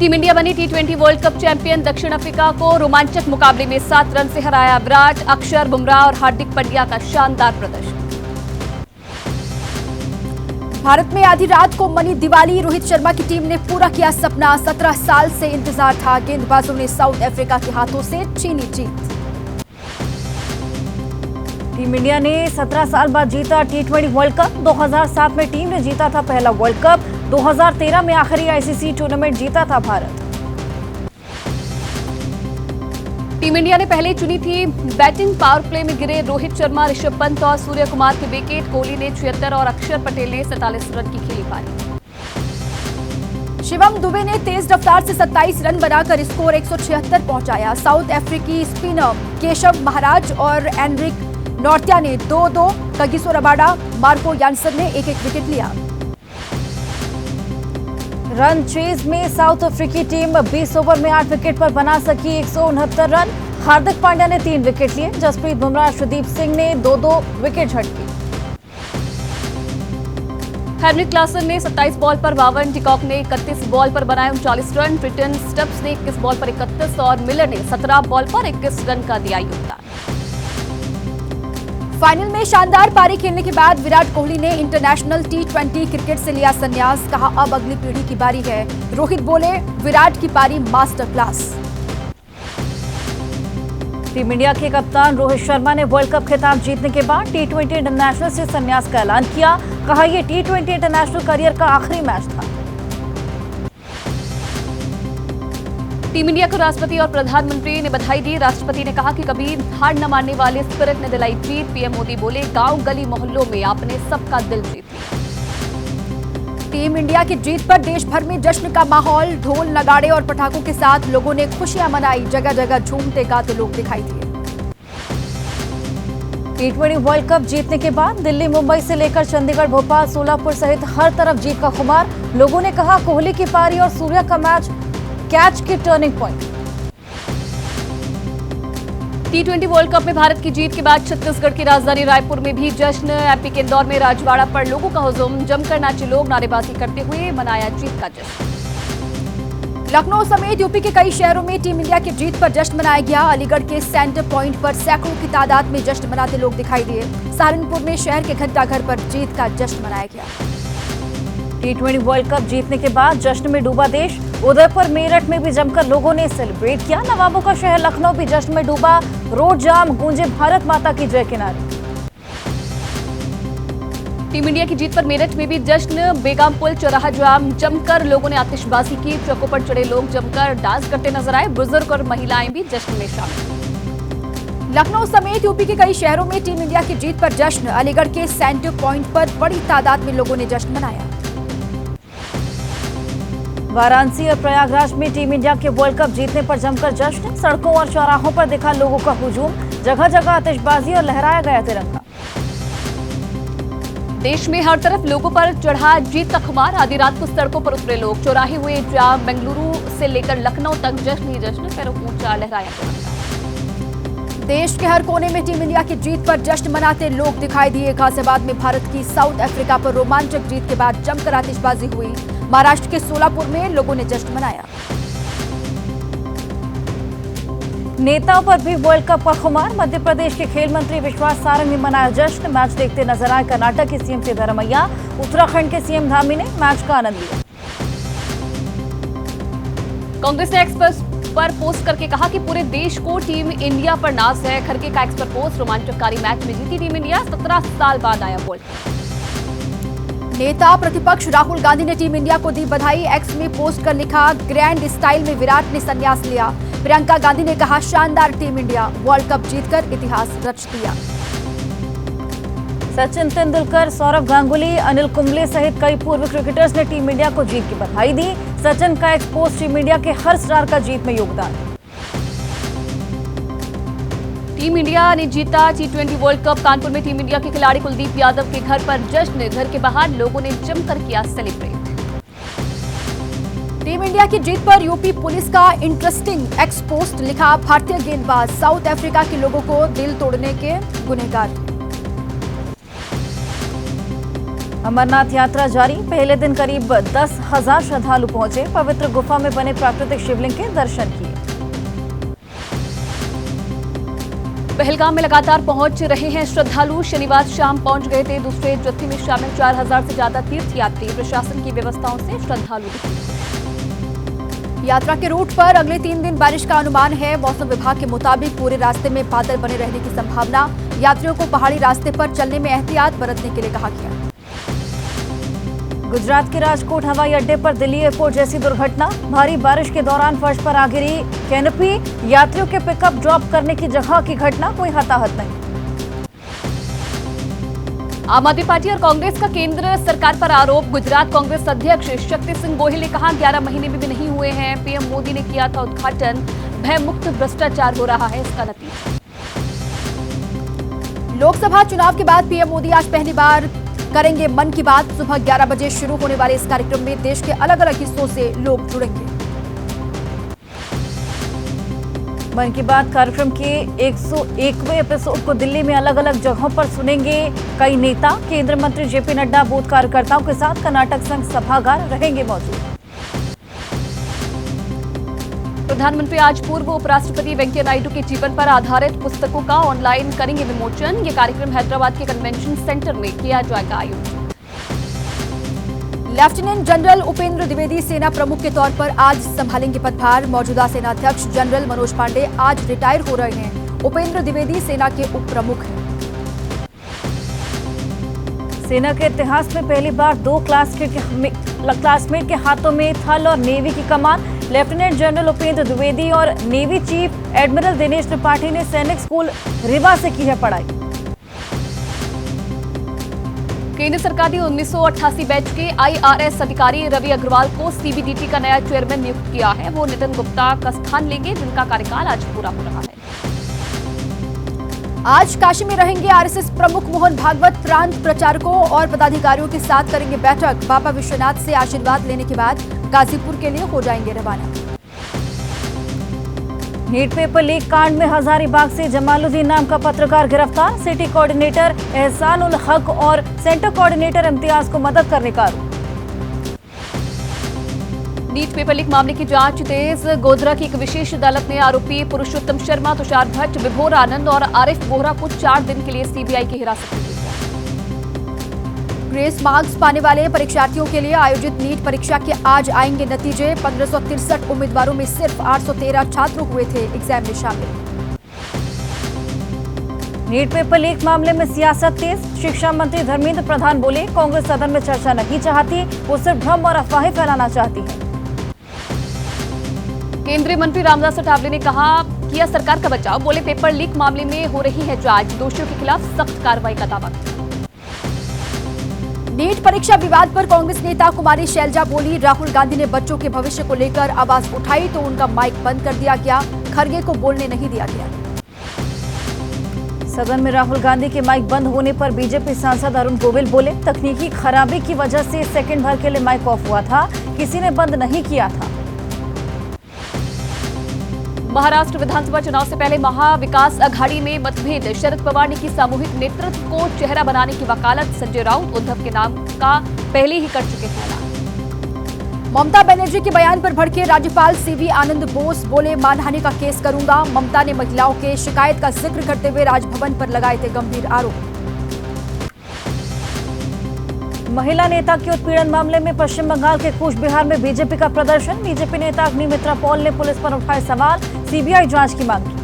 Team India बनी टी20 world cup champion. दक्षिण Africa को रोमांचक मुकाबले में 7 रन से हराया। विराट, अक्षर, बुमराह और हार्दिक पांड्या का शानदार प्रदर्शन। भारत में आधी रात को मनी दिवाली। रोहित शर्मा की टीम ने पूरा किया सपना। 17 साल से इंतजार था। गेंदबाजों ने साउथ अफ्रीका के हाथों से छीनी जीत। टीम इंडिया ने 17 साल बाद जीता टी20 वर्ल्ड कप। 2007 में टीम ने जीता था पहला वर्ल्ड कप। 2013 में आखिरी आईसीसी टूर्नामेंट जीता था भारत। टीम इंडिया ने पहले चुनी थी बैटिंग। पावर प्ले में गिरे रोहित शर्मा, ऋषभ पंत और सूर्य कुमार के विकेट। कोहली ने 76 और अक्षर पटेल ने 47 रन की खेली पारी। शिवम दुबे ने तेज रफ्तार से 27 रन बनाकर स्कोर 176 पहुंचाया। साउथ अफ्रीकी स्पिनर केशव महाराज और एनरिक नॉर्त्या ने 2-2, कगिसो रबाडा, मार्को यानसन ने 1-1 विकेट लिया। रन चेज में साउथ अफ्रीकी टीम 20 ओवर में 8 विकेट पर बना सकी 169 रन। हार्दिक पांड्या ने 3 विकेट लिए। जसप्रीत बुमराह, शुभदीप सिंह ने 2-2 विकेट झटकी। हेनरिक क्लासन ने 27 बॉल पर 52, टिकॉक ने 31 बॉल पर बनाए 39 रन। ब्रिटन स्टब्स ने 21 बॉल पर 31 और मिलर ने 17 बॉल पर 21 रन का दिया योगदान। फाइनल में शानदार पारी खेलने के बाद विराट कोहली ने इंटरनेशनल टी20 क्रिकेट से लिया संन्यास। कहा, अब अगली पीढ़ी की बारी है। रोहित बोले, विराट की पारी मास्टर क्लास। टीम इंडिया के कप्तान रोहित शर्मा ने वर्ल्ड कप खिताब जीतने के बाद टी20 इंटरनेशनल से संन्यास का ऐलान किया। कहा, यह टी20 इंटरनेशनल करियर का आखिरी मैच था। टीम इंडिया को राष्ट्रपति और प्रधानमंत्री ने बधाई दी। राष्ट्रपति ने कहा कि कभी हार न मानने वाले स्पिरिट ने दिलाई जीत। पीएम मोदी बोले, गांव गली मोहल्लों में आपने सबका दिल जीत लिया। टीम इंडिया की जीत पर देश भर में जश्न का माहौल। ढोल, नगाड़े और पटाखों के साथ लोगों ने खुशियां मनाई। जगह जगह झूमते गाते लोग दिखाई दिए। टी20 वर्ल्ड कप जीतने के बाद दिल्ली, मुंबई से लेकर चंडीगढ़, भोपाल, सोलापुर सहित हर तरफ जीत का खुमार। लोगों ने कहा, कोहली की पारी और सूर्या का मैच कैच की टर्निंग पॉइंट। टी20 वर्ल्ड कप में भारत की जीत के बाद छत्तीसगढ़ की राजधानी रायपुर में भी जश्न। एमपी के इंदौर में राजवाड़ा पर लोगों का हुजूम। जमकर नाचे लोग, नारेबाजी करते हुए मनाया जीत का जश्न। लखनऊ समेत यूपी के कई शहरों में टीम इंडिया की जीत पर जश्न मनाया गया। अलीगढ़ के सेंटर पॉइंट पर सैकड़ों की तादाद में जश्न मनाते लोग दिखाई दिए। सहारनपुर में शहर के घंटाघर पर जीत का जश्न मनाया गया। टी20 वर्ल्ड कप जीतने के बाद जश्न में डूबा देश। उदयपुर, मेरठ में भी जमकर लोगों ने सेलिब्रेट किया। नवाबों का शहर लखनऊ भी जश्न में डूबा। रोड जाम, गूंजे भारत माता की जय के नारे। टीम इंडिया की जीत पर मेरठ में भी जश्न। बेगम पुल चौराहा जाम, जमकर लोगों ने आतिशबाजी की। ट्रकों पर चढ़े लोग जमकर डांस करते नजर आए। बुजुर्ग और महिलाएं भी जश्न में शामिल। लखनऊ समेत यूपी के कई शहरों में टीम इंडिया की जीत पर जश्न। अलीगढ़ के सेंटर पॉइंट पर बड़ी तादाद में लोगों ने जश्न मनाया। वाराणसी और प्रयागराज में टीम इंडिया के वर्ल्ड कप जीतने पर जमकर जश्न। सड़कों और चौराहों पर दिखा लोगों का हुजूम। जगह जगह आतिशबाजी और लहराया गया तिरंगा। देश में हर तरफ लोगों पर चढ़ा जीत का खुमार। आधी रात को सड़कों पर उतरे लोग, चौराहे हुए जाम। बेंगलुरु से लेकर लखनऊ तक जश्न ही जश्न, पैरों ऊंचा लहराया तिरंगा। देश के हर कोने में टीम इंडिया की जीत पर जश्न मनाते लोग दिखाई दिए। गाजियाबाद में भारत की साउथ अफ्रीका पर रोमांचक जीत के बाद जमकर आतिशबाजी हुई। महाराष्ट्र के सोलापुर में लोगों ने जश्न मनाया। नेताओं पर भी वर्ल्ड कप का खुमार। मध्य प्रदेश के खेल मंत्री विश्वास सारंग ने मनाया जश्न। मैच देखते नजर आए कर्नाटक के सीएम सिद्धरमैया। उत्तराखंड के सीएम धामी ने मैच का आनंद लिया। कांग्रेस ने एक्स पर पोस्ट करके कहा कि पूरे देश को टीम इंडिया पर नाज है। खड़गे का एक्स पर पोस्ट, रोमांचकारी मैच में जीती टीम इंडिया। 17 साल बाद आया वर्ल्ड कप। नेता प्रतिपक्ष राहुल गांधी ने टीम इंडिया को दी बधाई। एक्स में पोस्ट कर लिखा, ग्रैंड स्टाइल में विराट ने संन्यास लिया। प्रियंका गांधी ने कहा, शानदार टीम इंडिया, वर्ल्ड कप जीतकर इतिहास रच दिया। सचिन तेंदुलकर, सौरव गांगुली, अनिल कुंबले सहित कई पूर्व क्रिकेटर्स ने टीम इंडिया को जीत की बधाई दी। सचिन का एक्स पोस्ट, टीम इंडिया के हर स्टार का जीत में योगदान। टीम इंडिया ने जीता टी20 वर्ल्ड कप। कानपुर में टीम इंडिया के खिलाड़ी कुलदीप यादव के घर पर जश्न। घर के बाहर लोगों ने जमकर किया सेलिब्रेट। टीम इंडिया की जीत पर यूपी पुलिस का इंटरेस्टिंग एक्स पोस्ट लिखा, भारतीय गेंदबाज साउथ अफ्रीका के लोगों को दिल तोड़ने के गुनहगार। अमरनाथ यात्रा जारी, पहले दिन करीब 10,000 श्रद्धालु पहुंचे, पवित्र गुफा में बने प्राकृतिक शिवलिंग के दर्शन किए। पहलगाम में लगातार पहुंच रहे हैं श्रद्धालु, शनिवार शाम पहुंच गए थे दूसरे जत्थे में शामिल 4,000 से ज्यादा तीर्थयात्री। प्रशासन की व्यवस्थाओं से श्रद्धालु यात्रा के रूट पर अगले 3 दिन बारिश का अनुमान है। मौसम विभाग के मुताबिक पूरे रास्ते में बादल बने रहने की संभावना। यात्रियों को पहाड़ी रास्ते पर चलने में एहतियात बरतने के लिए कहा गया। गुजरात के राजकोट हवाई अड्डे पर दिल्ली एयरपोर्ट जैसी दुर्घटना, भारी बारिश के दौरान फर्श पर आ गिरी कैनोपी, यात्रियों के पिकअप ड्रॉप करने की जगह की घटना, कोई हताहत नहीं। आम आदमी पार्टी और कांग्रेस का केंद्र सरकार पर आरोप। गुजरात कांग्रेस अध्यक्ष शक्ति सिंह गोहिल ने कहा 11 महीने में भी नहीं हुए हैं, पीएम मोदी ने किया था उद्घाटन, भयमुक्त भ्रष्टाचार हो रहा है इसका नतीजा। लोकसभा चुनाव के बाद पीएम मोदी आज पहली बार करेंगे मन की बात। सुबह 11 बजे शुरू होने वाले इस कार्यक्रम में देश के अलग अलग हिस्सों से लोग जुड़ेंगे। मन की बात कार्यक्रम के 101वें एपिसोड को दिल्ली में अलग अलग जगहों पर सुनेंगे कई नेता। केंद्रीय मंत्री जेपी नड्डा बूथ कार्यकर्ताओं के साथ कर्नाटक संघ सभागार रहेंगे मौजूद। प्रधानमंत्री आज पूर्व उपराष्ट्रपति वेंकैया नायडू के जीवन पर आधारित पुस्तकों का ऑनलाइन करेंगे विमोचन। ये कार्यक्रम हैदराबाद के कन्वेंशन सेंटर में किया जाएगा आयोजित। लेफ्टिनेंट जनरल उपेंद्र द्विवेदी सेना प्रमुख के तौर पर आज संभालेंगे पदभार। मौजूदा सेना अध्यक्ष जनरल मनोज पांडे आज रिटायर हो रहे हैं। उपेंद्र द्विवेदी सेना के उप प्रमुख हैं। सेना के इतिहास में पहली बार 2 क्लासमेट के हाथों में थल और नेवी की कमान। लेफ्टिनेंट जनरल उपेंद्र द्विवेदी और navy chief admiral Dinesh Tripathi ने सैनिक स्कूल रीवा से की है पढ़ाई। केंद्र सरकार ने 1988 बैच के IRS अधिकारी रवि अग्रवाल को CBDT का नया चेयरमैन नियुक्त किया है। वो नितिन गुप्ता का स्थान लेंगे, जिनका कार्यकाल आज पूरा हो रहा है। आज काशी में रहेंगे RSS प्रमुख मोहन भागवत। प्रांत प्रचारकों और पदाधिकारियों के साथ करेंगे बैठक। बाबा विश्वनाथ से आशीर्वाद लेने के बाद गाजीपुर के लिए हो जाएंगे रवाना। नीट पेपर लीक कांड में हजारीबाग से जमालुद्दीन नाम का पत्रकार गिरफ्तार। सिटी कोऑर्डिनेटर एहसान उल हक और सेंटर कोऑर्डिनेटर इम्तियाज को मदद करने का आरोप। नीट पेपर लीक मामले की जांच तेज। गोधरा की एक विशेष अदालत ने आरोपी पुरुषोत्तम शर्मा, तुषार भट्ट, विभोर आनंद और आरिफ बोहरा को 4 दिन के लिए CBI की हिरासत में भेजा। ग्रेस मार्क्स पाने वाले परीक्षार्थियों के लिए आयोजित नीट परीक्षा के आज आएंगे नतीजे। 1563 उम्मीदवारों में सिर्फ 813 छात्र हुए थे एग्जाम में शामिल। नीट पेपर लीक मामले में सियासत तेज। शिक्षा मंत्री धर्मेंद्र प्रधान बोले, कांग्रेस सदन में चर्चा नहीं चाहती, वो सिर्फ भ्रम और अफवाहें फैलाना चाहती है। केंद्रीय मंत्री रामदास अठावले ने कहा, किया सरकार का बचाव। बोले, पेपर लीक मामले में हो रही है जांच, दोषियों के खिलाफ सख्त कार्रवाई का दावा। नीट परीक्षा विवाद पर कांग्रेस नेता कुमारी शैलजा बोली, राहुल गांधी ने बच्चों के भविष्य को लेकर आवाज उठाई तो उनका माइक बंद कर दिया गया, खरगे को बोलने नहीं दिया गया। सदन में राहुल गांधी के माइक बंद होने पर बीजेपी सांसद अरुण गोविल बोले, तकनीकी खराबी की वजह से सेकंड भर के लिए माइक ऑफ हुआ था, किसी ने बंद नहीं किया था। महाराष्ट्र विधानसभा चुनाव से पहले महाविकास अघाड़ी में मतभेद। शरद पवार ने की सामूहिक नेतृत्व को चेहरा बनाने की वकालत। संजय राउत उद्धव के नाम का पहले ही कर चुके हैं ऐलान। ममता बनर्जी के बयान पर भड़के राज्यपाल CV आनंद बोस, बोले मानहानि का केस करूंगा। ममता ने महिलाओं के शिकायत का जिक्र करते हुए राजभवन पर लगाए थे गंभीर आरोप। महिला नेता के उत्पीड़न मामले में पश्चिम बंगाल के कूच बिहार में बीजेपी का प्रदर्शन। बीजेपी नेता अग्निमित्रा पॉल ने पुलिस पर उठाए सवाल, CBI जांच की मांग की।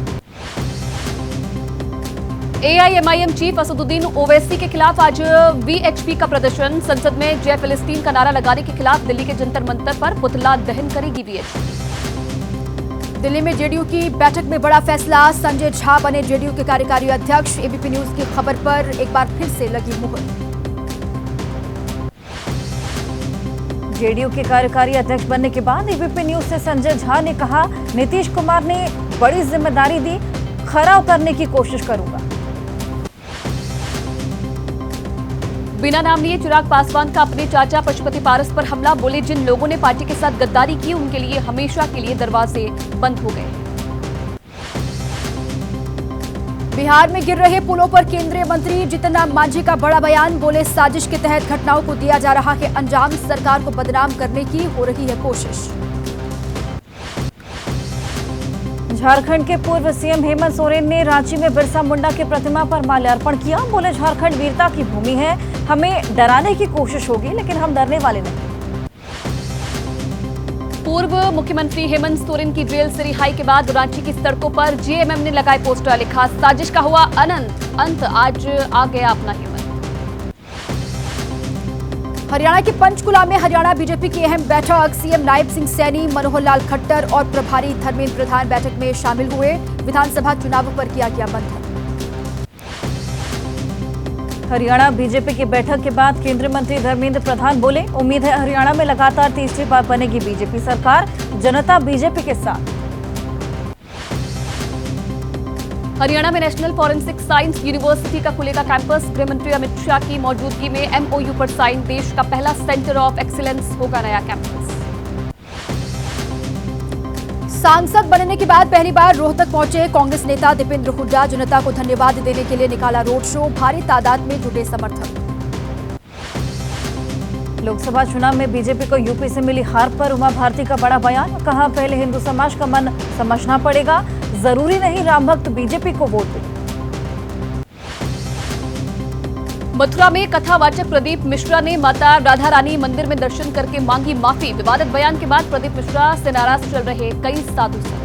AIMIM चीफ असदुद्दीन ओवैसी के खिलाफ आज VHP का प्रदर्शन। संसद में जय फिलिस्तीन का नारा लगाने के खिलाफ दिल्ली के जंतर मंतर पर पुतला दहन करेगी VHP। दिल्ली में JDU की बैठक में बड़ा फैसला, संजय झा बने JDU के कार्यकारी अध्यक्ष। ABP न्यूज की खबर पर एक बार फिर से लगी मुहर। JDU के कार्यकारी अध्यक्ष बनने के बाद ABP न्यूज से संजय झा ने कहा, नीतीश कुमार ने बड़ी जिम्मेदारी दी, खरा उतरने की कोशिश करूंगा। बिना नाम लिए चिराग पासवान का अपने चाचा पशुपति पारस पर हमला। बोले, जिन लोगों ने पार्टी के साथ गद्दारी की उनके लिए हमेशा के लिए दरवाजे बंद हो गए। बिहार में गिर रहे पुलों पर केंद्रीय मंत्री जीतन राम मांझी का बड़ा बयान। बोले, साजिश के तहत घटनाओं को दिया जा रहा है अंजाम, सरकार को बदनाम करने की हो रही है कोशिश। झारखंड के पूर्व सीएम हेमंत सोरेन ने रांची में बिरसा मुंडा की प्रतिमा पर माल्यार्पण किया। बोले, झारखंड वीरता की भूमि है, हमें डराने की कोशिश होगी लेकिन हम डरने वाले नहीं। पूर्व मुख्यमंत्री हेमंत सोरेन की जेल से रिहाई के बाद रांची की सड़कों पर जेएमएम ने लगाए पोस्टर। लिखा, साजिश का हुआ अंत, आज आ गया अपना हेमंत। हरियाणा के पंचकुला में हरियाणा बीजेपी की अहम बैठक। सीएम नायब सिंह सैनी, मनोहर लाल खट्टर और प्रभारी धर्मेंद्र प्रधान बैठक में शामिल हुए। विधानसभा चुनावों पर किया गया मंथन। हरियाणा बीजेपी की बैठक के बाद केंद्रीय मंत्री धर्मेंद्र प्रधान बोले, उम्मीद है हरियाणा में लगातार तीसरी बार बनेगी बीजेपी सरकार, जनता बीजेपी के साथ। हरियाणा में नेशनल फॉरेंसिक साइंस यूनिवर्सिटी का खुलेगा कैंपस। गृह मंत्री अमित शाह की मौजूदगी में एमओयू पर साइन। देश का पहला सेंटर ऑफ एक्सीलेंस होगा नया कैंपस। सांसद बनने के बाद पहली बार रोहतक पहुंचे कांग्रेस नेता दीपेंद्र हुड्डा। जनता को धन्यवाद देने के लिए निकाला रोड शो। भारी तादाद में जुटे समर्थक। लोकसभा चुनाव में बीजेपी को यूपी से मिली हार पर उमा भारती का बड़ा बयान। कहा, पहले हिंदू समाज का मन समझना पड़ेगा, जरूरी नहीं राम भक्त बीजेपी को वोट दें। मथुरा में कथावाचक प्रदीप मिश्रा ने माता राधा रानी मंदिर में दर्शन करके मांगी माफी। विवादित बयान के बाद प्रदीप मिश्रा से नाराज चल रहे कई साधु संत।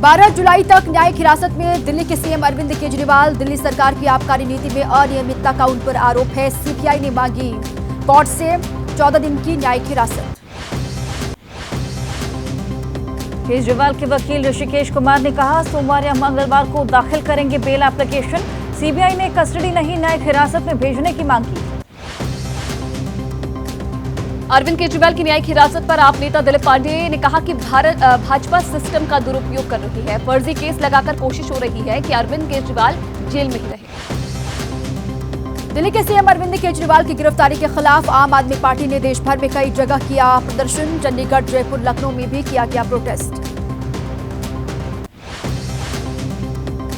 12 जुलाई तक न्यायिक हिरासत में दिल्ली के सीएम अरविंद केजरीवाल। दिल्ली सरकार की आबकारी नीति में अनियमितता का उन पर आरोप है। सीपीआई ने मांगी कोर्ट से 14 दिन की न्यायिक हिरासत। केजरीवाल के वकील ऋषिकेश कुमार ने कहा, सोमवार या मंगलवार को दाखिल करेंगे बेल एप्लीकेशन। सीबीआई ने कस्टडी नहीं, न्यायिक हिरासत में भेजने की मांग की। अरविंद केजरीवाल की न्यायिक हिरासत पर आप नेता दिलीप पांडे ने कहा कि भाजपा सिस्टम का दुरुपयोग कर रही है। फर्जी केस लगाकर कोशिश हो रही है कि अरविंद केजरीवाल जेल में ही रहे। दिल्ली के सीएम अरविंद केजरीवाल की गिरफ्तारी के खिलाफ आम आदमी पार्टी ने देश भर में कई जगह किया प्रदर्शन। चंडीगढ़, जयपुर, लखनऊ में भी किया गया प्रोटेस्ट।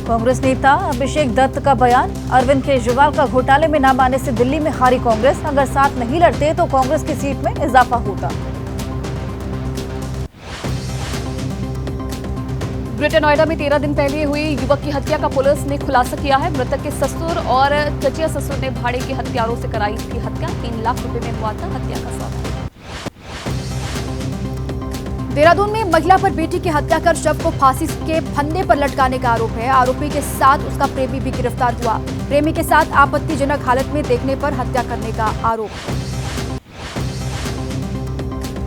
कांग्रेस नेता अभिषेक दत्त का बयान, अरविंद केजरीवाल का घोटाले में नाम आने से दिल्ली में हारी कांग्रेस। अगर साथ नहीं लड़ते तो कांग्रेस की सीट में इजाफा होता। ग्रेटर नोएडा में 13 दिन पहले हुई युवक की हत्या का पुलिस ने खुलासा किया है। मृतक के ससुर और चचिया ससुर ने भाड़े के हत्यारों से कराई थी हत्या। 3 लाख रुपए में हुआ था हत्या का सौदा। देहरादून में महिला पर बेटी की हत्या कर शव को फांसी के फंदे पर लटकाने का आरोप है। आरोपी के साथ उसका प्रेमी भी गिरफ्तार हुआ। प्रेमी के साथ आपत्तिजनक हालत में देखने पर हत्या करने का आरोप है।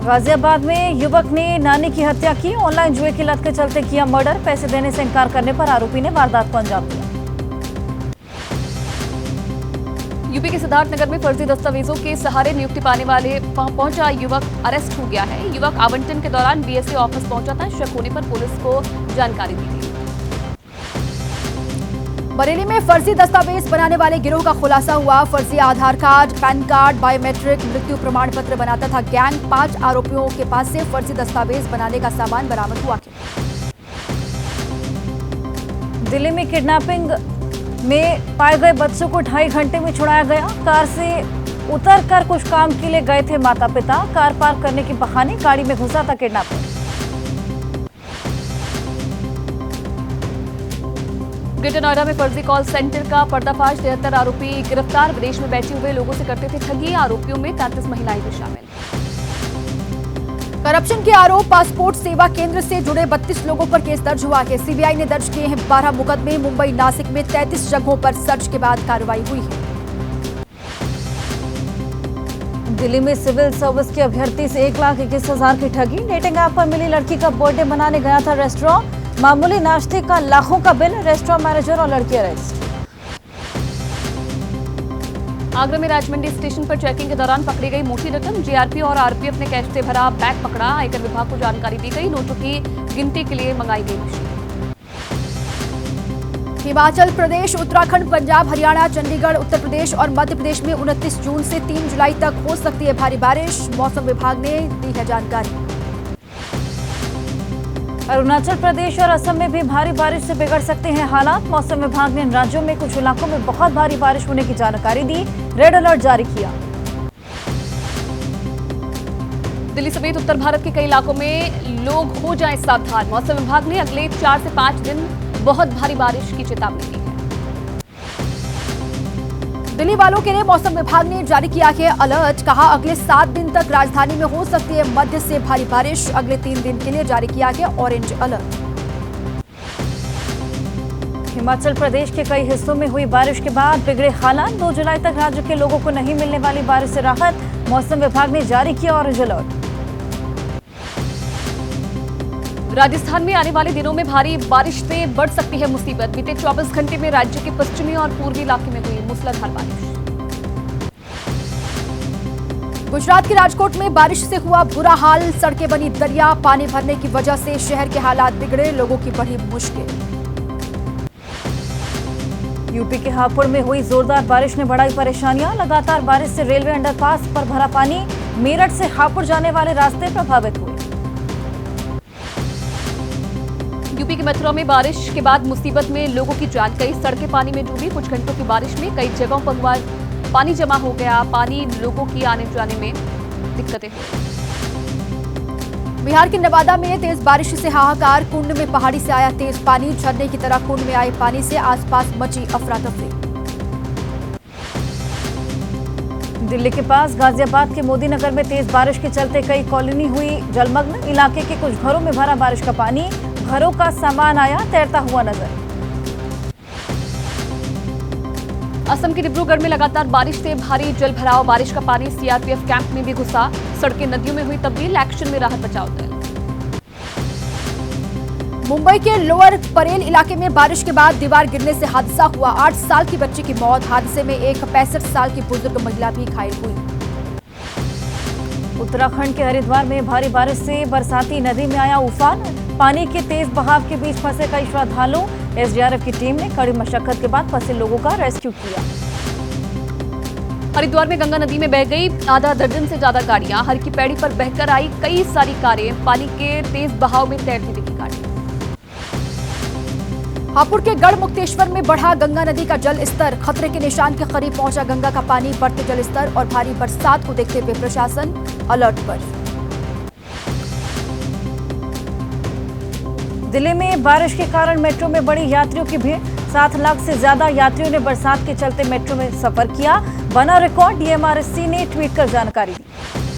गाजियाबाद में युवक ने नानी की हत्या की। ऑनलाइन जुए की लत के चलते किया मर्डर। पैसे देने से इनकार करने पर आरोपी ने वारदात को अंजाम दिया। यूपी के सिद्धार्थनगर में फर्जी दस्तावेजों के सहारे नियुक्ति पाने वाले पहुंचा युवक अरेस्ट हो गया है। युवक आवंटन के दौरान बीएसए ऑफिस पहुंचा था। शक होने पर पुलिस को जानकारी दी गई। बरेली में फर्जी दस्तावेज बनाने वाले गिरोह का खुलासा हुआ। फर्जी आधार कार्ड, पैन कार्ड, बायोमेट्रिक, मृत्यु प्रमाण पत्र बनाता था गैंग। 5 आरोपियों के पास से फर्जी दस्तावेज बनाने का सामान बरामद हुआ। दिल्ली में किडनैपिंग में पाए गए बच्चों को 2.5 घंटे में छुड़ाया गया। कार से उतरकर कुछ काम के लिए गए थे माता पिता। कार पार्क करने के बहाने गाड़ी में घुसा था किडनैपर। ग्रेटर नोएडा में फर्जी कॉल सेंटर का पर्दाफाश। 73 आरोपी गिरफ्तार। विदेश में बैठे हुए लोगों से करते थे ठगी। आरोपियों में 33 महिलाएं भी शामिल। करप्शन के आरोप पासपोर्ट सेवा केंद्र से जुड़े 32 लोगों पर केस दर्ज हुआ है। सीबीआई ने दर्ज किए हैं 12 मुकदमे। मुंबई, नासिक में 33 जगहों पर सर्च के बाद कार्रवाई हुई है। दिल्ली में सिविल सर्विस के अभ्यर्थी से 1,21,000 की ठगी। डेटिंग ऐप पर मिली लड़की का बर्थडे मनाने गया था रेस्टोरेंट। मामूली नाश्ते का लाखों का बिल। रेस्टोरेंट मैनेजर और लड़की अरेस्ट। आगरा में राजमंडी स्टेशन पर चेकिंग के दौरान पकड़ी गई मोटी रकम। जीआरपी और आरपीएफ ने कैश से भरा बैग पकड़ा। आयकर विभाग को जानकारी दी गई। नोटों की गिनती के लिए मंगाई गई मशीन। हिमाचल प्रदेश, उत्तराखंड, पंजाब, हरियाणा, चंडीगढ़, उत्तर प्रदेश और मध्य प्रदेश में 29 जून से 3 जुलाई तक हो सकती है भारी बारिश। मौसम विभाग ने दी है जानकारी। अरुणाचल प्रदेश और असम में भी भारी बारिश से बिगड़ सकते हैं हालात। मौसम विभाग ने इन राज्यों में कुछ इलाकों में बहुत भारी बारिश होने की जानकारी दी, रेड अलर्ट जारी किया। दिल्ली समेत उत्तर भारत के कई इलाकों में लोग हो जाएं सावधान। मौसम विभाग ने अगले 4 से 5 दिन बहुत भारी बारिश की चेतावनी दी है। दिल्ली वालों के लिए मौसम विभाग ने जारी किया है अलर्ट। कहा अगले 7 दिन तक राजधानी में हो सकती है मध्य से भारी बारिश। अगले 3 दिन के लिए जारी किया गया ऑरेंज अलर्ट। हिमाचल प्रदेश के कई हिस्सों में हुई बारिश के बाद बिगड़े हालात। 2 जुलाई तक राज्य के लोगों को नहीं मिलने वाली बारिश से राहत। मौसम विभाग ने जारी किया ऑरेंज अलर्ट। राजस्थान में आने वाले दिनों में भारी बारिश से बढ़ सकती है मुसीबत। बीते 24 घंटे में राज्य के पश्चिमी और पूर्वी इलाके में हुई मूसलाधार बारिश। गुजरात के राजकोट में बारिश से हुआ बुरा हाल। सड़कें बनी दरिया। पानी भरने की वजह से शहर के हालात बिगड़े, लोगों की बढ़ी मुश्किल। यूपी के हापुड़ में हुई जोरदार बारिश ने बढ़ाई परेशानियां। लगातार बारिश से रेलवे अंडरपास पर भरा पानी। मेरठ से हापुड़ जाने वाले रास्ते प्रभावित हुए। यूपी के मथुरा में बारिश के बाद मुसीबत में लोगों की जान गई। सड़कें पानी में डूबी। कुछ घंटों की बारिश में कई जगहों पर हुआ पानी जमा हो गया। पानी लोगों की आने जाने में दिक्कतें हुई। बिहार के नवादा में तेज बारिश से हाहाकार। कुंड में पहाड़ी से आया तेज पानी। झरने की तरह कुंड में आए पानी से आसपास मची अफरा तफरी। दिल्ली के पास गाजियाबाद के मोदी नगर में तेज बारिश के चलते कई कॉलोनी हुई जलमग्न। इलाके के कुछ घरों में भरा बारिश का पानी। घरों का सामान आया तैरता हुआ नजर। असम के डिब्रूगढ़ में लगातार बारिश से भारी जल भराव। बारिश का पानी सीआरपीएफ कैंप में भी घुसा। सड़कें नदियों में हुई तब्दील। एक्शन में राहत बचाव दल। मुंबई के लोअर परेल इलाके में बारिश के बाद दीवार गिरने से हादसा हुआ। 8 साल की बच्ची की मौत। हादसे में एक 65 साल की बुजुर्ग महिला भी घायल हुई। उत्तराखंड के हरिद्वार में भारी बारिश से बरसाती नदी में आया उफान। पानी के तेज बहाव के बीच फंसे कई श्रद्धालु। एसडीआरएफ की टीम ने कड़ी मशक्कत के बाद फंसे लोगों का रेस्क्यू किया। हरिद्वार में गंगा नदी में बह गई आधा दर्जन से ज्यादा गाड़ियां। हर की पैड़ी पर बहकर आई कई सारी कारें। पानी के तेज बहाव में तैरती दिखी गाड़ी। हापुड़ के गढ़ मुक्तेश्वर में बढ़ा गंगा नदी का जल स्तर। खतरे के निशान के करीब पहुंचा गंगा का पानी। बढ़ते जल स्तर और भारी बरसात को देखते हुए प्रशासन अलर्ट पर। दिल्ली में बारिश के कारण मेट्रो में बड़ी यात्रियों की भीड़। 7 लाख से ज्यादा यात्रियों ने बरसात के चलते मेट्रो में सफर किया। बना रिकॉर्ड, डीएमआरएससी ने ट्वीट कर जानकारी दी।